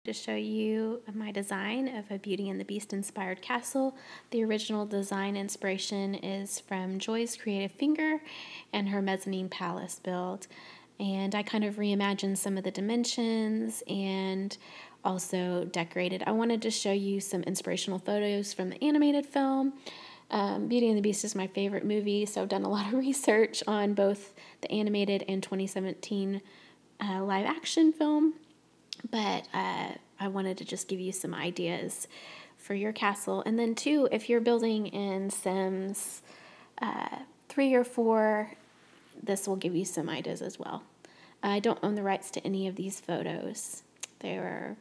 to show you my design of a Beauty and the Beast inspired castle. The original design inspiration is from Joy's creative finger and her Mezzanine Palace build. And I kind of reimagined some of the dimensions and also decorated. I wanted to show you some inspirational photos from the animated film. Beauty and the Beast is my favorite movie, so I've done a lot of research on both the animated and 2017 live action film. But I wanted to just give you some ideas for your castle. And then too, if you're building in Sims 3 or 4, this will give you some ideas as well. I don't own the rights to any of these photos. They were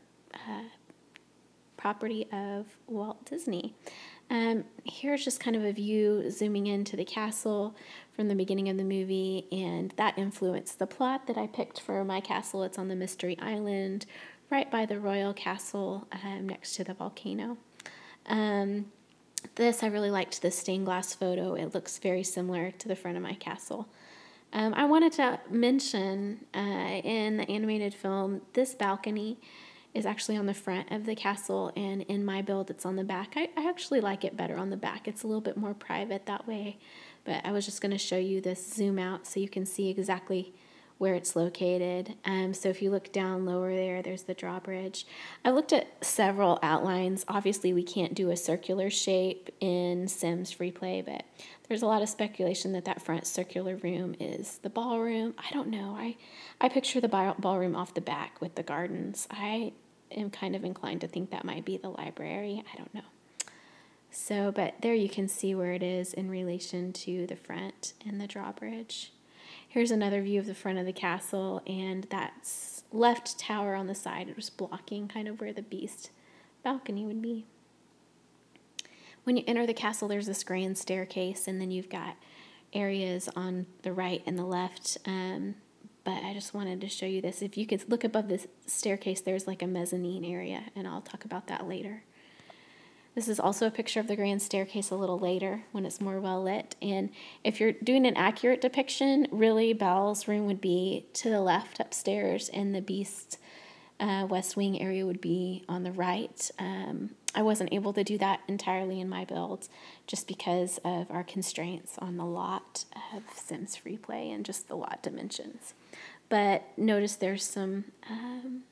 property of Walt Disney. Here's just kind of a view zooming into the castle from the beginning of the movie, and that influenced the plot that I picked for my castle. It's on the Mystery Island, right by the Royal Castle, next to the volcano. I really liked this stained glass photo. It looks very similar to the front of my castle. I wanted to mention in the animated film, this balcony is actually on the front of the castle, and in my build it's on the back. I actually like it better on the back. It's a little bit more private that way, but I was just going to show you this zoom out so you can see exactly where it's located. So if you look down lower there's the drawbridge. I looked at several outlines. Obviously we can't do a circular shape in Sims FreePlay, but there's a lot of speculation that that front circular room is the ballroom. I don't know. I picture the ballroom off the back with the gardens. I am kind of inclined to think that might be the library. I don't know. So, but there you can see where it is in relation to the front and the drawbridge. Here's another view of the front of the castle, and that's left tower on the side. It was blocking kind of where the beast balcony would be. When you enter the castle, there's this grand staircase, and then you've got areas on the right and the left. But I just wanted to show you this. If you could look above this staircase, there's like a mezzanine area, and I'll talk about that later. This is also a picture of the grand staircase a little later when it's more well lit. And if you're doing an accurate depiction, really Belle's room would be to the left upstairs, and the Beast's west wing area would be on the right. I wasn't able to do that entirely in my build just because of our constraints on the lot of Sims FreePlay and just the lot dimensions. But notice there's some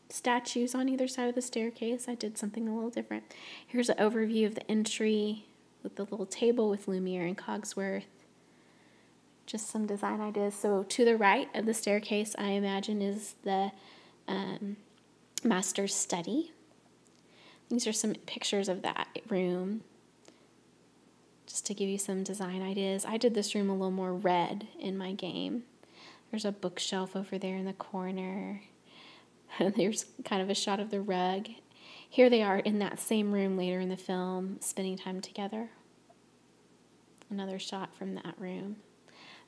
statues on either side of the staircase. I did something a little different. Here's an overview of the entry with the little table with Lumiere and Cogsworth. Just some design ideas. So to the right of the staircase, I imagine, is the master's study. These are some pictures of that room, just to give you some design ideas. I did this room a little more red in my game. There's a bookshelf over there in the corner. There's kind of a shot of the rug. Here they are in that same room later in the film, spending time together. Another shot from that room.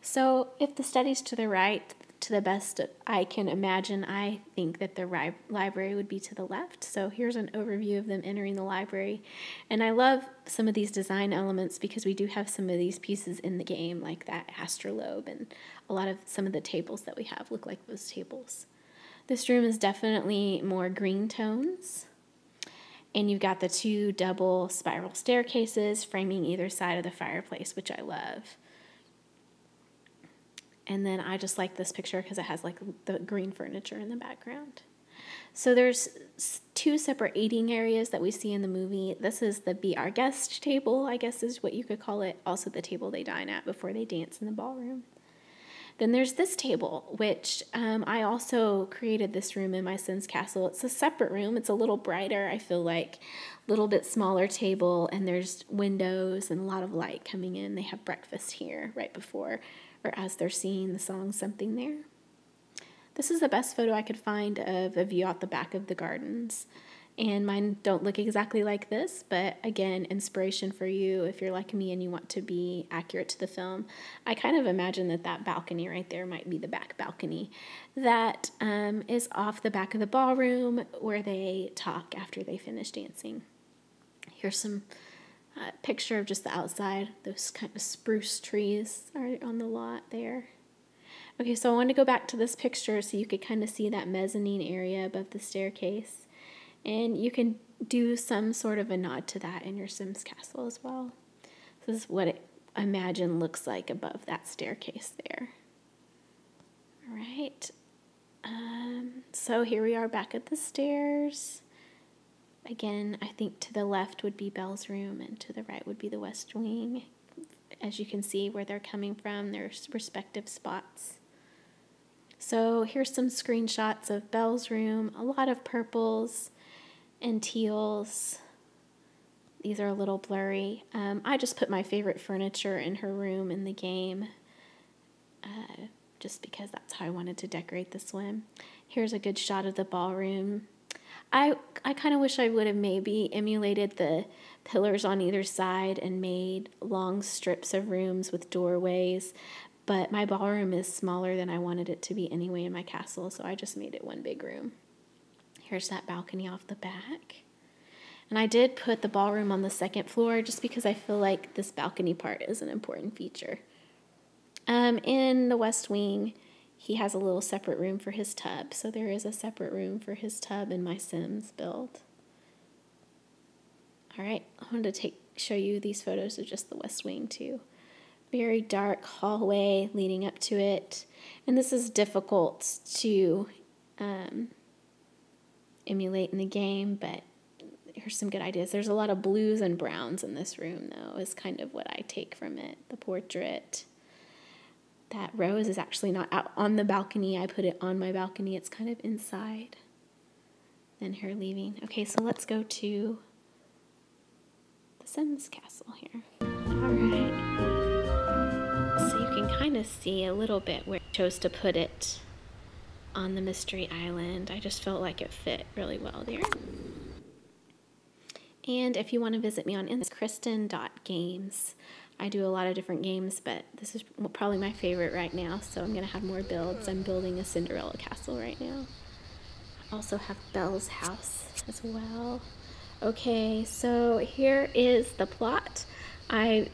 So if the study's to the right, to the best I can imagine, I think that the library would be to the left. So here's an overview of them entering the library. And I love some of these design elements because we do have some of these pieces in the game, like that astrolabe, and some of the tables that we have look like those tables. This room is definitely more green tones. And you've got the 2 double spiral staircases framing either side of the fireplace, which I love. And then I just like this picture because it has like the green furniture in the background. So there's 2 separate eating areas that we see in the movie. This is the Be Our Guest table, I guess is what you could call it. Also the table they dine at before they dance in the ballroom. Then there's this table, which I also created this room in my Sims Castle. It's a separate room. It's a little brighter, I feel like. A little bit smaller table, and there's windows and a lot of light coming in. They have breakfast here right before or as they're singing the song Something There. This is the best photo I could find of a view out the back of the gardens. And mine don't look exactly like this, but again, inspiration for you if you're like me and you want to be accurate to the film. I kind of imagine that that balcony right there might be the back balcony that is off the back of the ballroom where they talk after they finish dancing. Here's some picture of just the outside. Those kind of spruce trees are on the lot there. Okay, so I want to go back to this picture so you could kind of see that mezzanine area above the staircase. And you can do some sort of a nod to that in your Sims castle as well. This is what it, I imagine, looks like above that staircase there. All right. So here we are back at the stairs. Again, I think to the left would be Belle's room and to the right would be the west wing. As you can see where they're coming from, their respective spots. So here's some screenshots of Belle's room. A lot of purples and teals. These are a little blurry. I just put my favorite furniture in her room in the game, just because that's how I wanted to decorate the swim. Here's a good shot of the ballroom. I kind of wish I would have maybe emulated the pillars on either side and made long strips of rooms with doorways, but my ballroom is smaller than I wanted it to be anyway in my castle, so I just made it one big room. Here's that balcony off the back. And I did put the ballroom on the second floor just because I feel like this balcony part is an important feature. In the west wing, he has a little separate room for his tub. So there is a separate room for his tub in my Sims build. All right, I wanted to show you these photos of just the west wing too. Very dark hallway leading up to it. And this is difficult to emulate in the game, but here's some good ideas. There's a lot of blues and browns in this room, though, is kind of what I take from it. The portrait. That rose is actually not out on the balcony. I put it on my balcony. It's kind of inside. Then her leaving. Okay, so let's go to the Sims castle here. All right. So you can kind of see a little bit where I chose to put it on the Mystery Island. I just felt like it fit really well there. And if you want to visit me on Instagram, Kristen.games. I do a lot of different games, but this is probably my favorite right now, so I'm going to have more builds. I'm building a Cinderella castle right now. I also have Belle's house as well. Okay, so here is the plot. I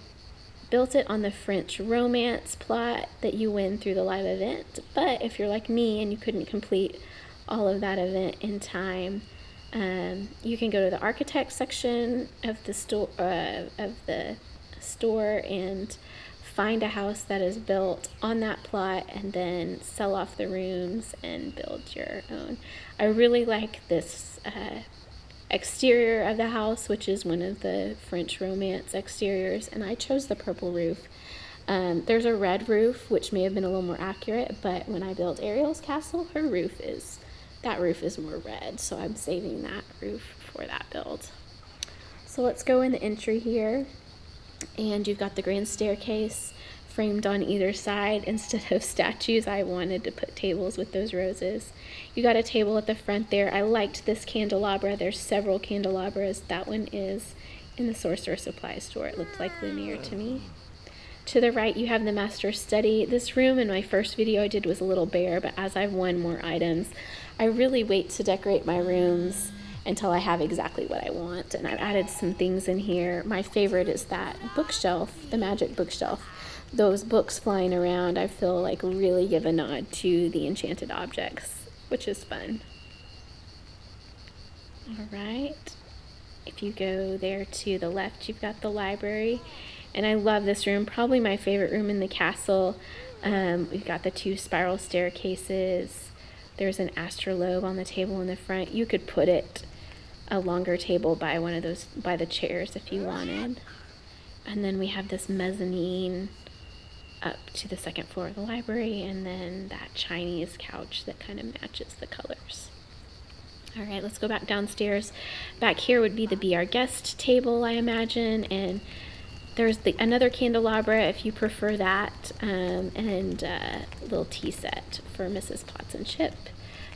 built it on the French romance plot that you win through the live event, but if you're like me and you couldn't complete all of that event in time, you can go to the architect section of the store and find a house that is built on that plot and then sell off the rooms and build your own. I really like this exterior of the house, which is one of the French romance exteriors, and I chose the purple roof. There's a red roof, which may have been a little more accurate, but when I built Ariel's castle, that roof is more red, so I'm saving that roof for that build. So let's go in the entry here. And you've got the grand staircase framed on either side. Instead of statues, I wanted to put tables with those roses. You got a table at the front there. I liked this candelabra. There's several candelabras. That one is in the Sorcerer Supply store. It looked like Lumiere to me. To the right, you have the master study. This room in my first video I did was a little bare, but as I've won more items, I really wait to decorate my rooms until I have exactly what I want. And I've added some things in here. My favorite is that bookshelf, the magic bookshelf. Those books flying around, I feel like really give a nod to the enchanted objects, which is fun. All right. If you go there to the left, you've got the library. And I love this room, probably my favorite room in the castle. We've got the 2 spiral staircases. There's an astrolabe on the table in the front. You could put it a longer table by one of those, by the chairs if you wanted. And then we have this mezzanine up to the second floor of the library, and then that Chinese couch that kind of matches the colors. All right, let's go back downstairs. Back here would be the Be Our Guest table, I imagine, and there's another candelabra if you prefer that, and a little tea set for Mrs. Potts and Chip.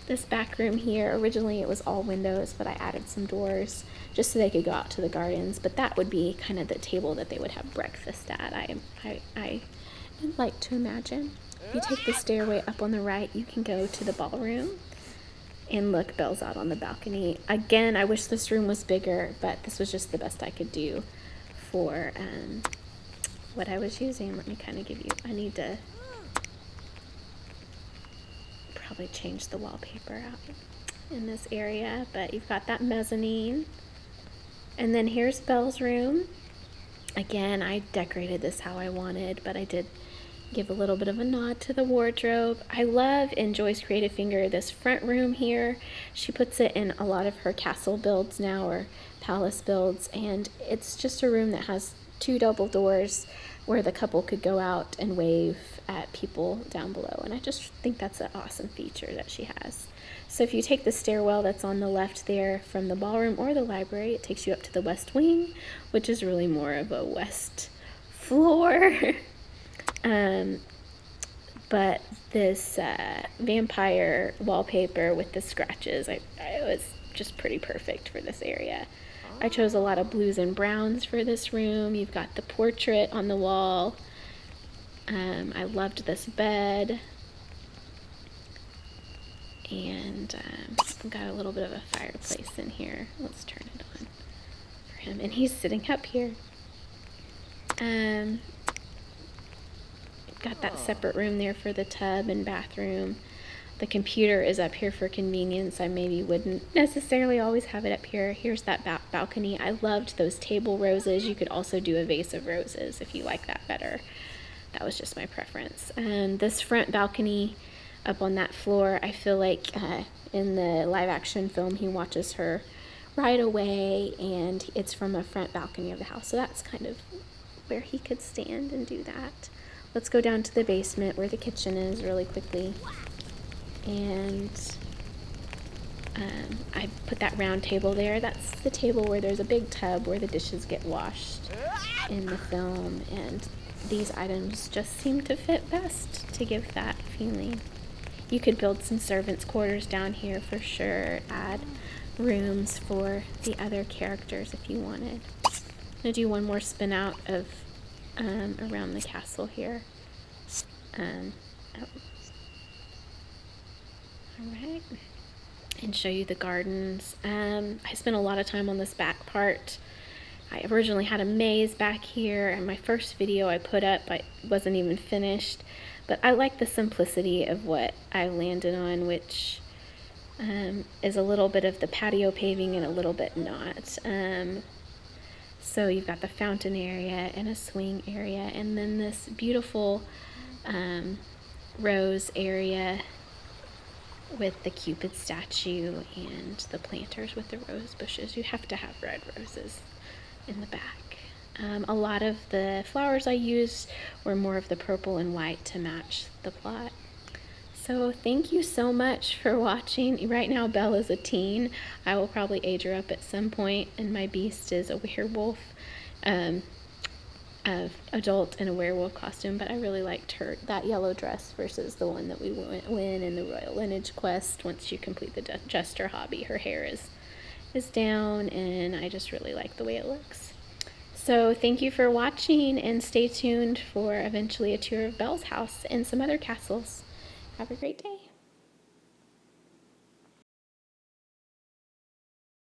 This back room here, originally it was all windows, but I added some doors just so they could go out to the gardens, but that would be kind of the table that they would have breakfast at, I like to imagine. If you take the stairway up on the right, you can go to the ballroom and look, Belle's out on the balcony. Again, I wish this room was bigger, but this was just the best I could do for what I was using. Let me kind of give you, I need to probably change the wallpaper out. in this area, but you've got that mezzanine. And then here's Belle's room. Again, I decorated this how I wanted, but I did give a little bit of a nod to the wardrobe. I love, in Joy's creative finger, this front room here. She puts it in a lot of her castle builds now, or palace builds, and it's just a room that has 2 double doors where the couple could go out and wave at people down below, and I just think that's an awesome feature that she has. So if you take the stairwell that's on the left there from the ballroom or the library, it takes you up to the west wing, which is really more of a west floor. But this vampire wallpaper with the scratches, it was just pretty perfect for this area. I chose a lot of blues and browns for this room. You've got the portrait on the wall. I loved this bed. And I've got a little bit of a fireplace in here. Let's turn it on for him. And he's sitting up here. Got that separate room there for the tub and bathroom. The computer is up here for convenience. I maybe wouldn't necessarily always have it up here. Here's that balcony. I loved those table roses. You could also do a vase of roses if you like that better. That was just my preference. And this front balcony up on that floor, I feel like in the live action film he watches her ride away, and it's from a front balcony of the house. So that's kind of where he could stand and do that. Let's go down to the basement where the kitchen is really quickly. And I put that round table there. That's the table where there's a big tub where the dishes get washed in the film. And these items just seem to fit best to give that feeling. You could build some servants' quarters down here for sure. Add rooms for the other characters if you wanted. I'm going to do one more spin out of around the castle here. Alright, and show you the gardens. I spent a lot of time on this back part. I originally had a maze back here, and my first video I put up, I wasn't even finished, but I like the simplicity of what I landed on, which is a little bit of the patio paving and a little bit not. So you've got the fountain area and a swing area, and then this beautiful rose area with the Cupid statue and the planters with the rose bushes. You have to have red roses in the back. A lot of the flowers I used were more of the purple and white to match the plot. So thank you so much for watching. Right now Belle is a teen. I will probably age her up at some point, and my beast is a werewolf, adult in a werewolf costume, but I really liked that yellow dress versus the one that we win in the Royal Lineage quest. Once you complete the Jester hobby, her hair is down, and I just really like the way it looks. So thank you for watching, and stay tuned for eventually a tour of Belle's house and some other castles. Have a great day.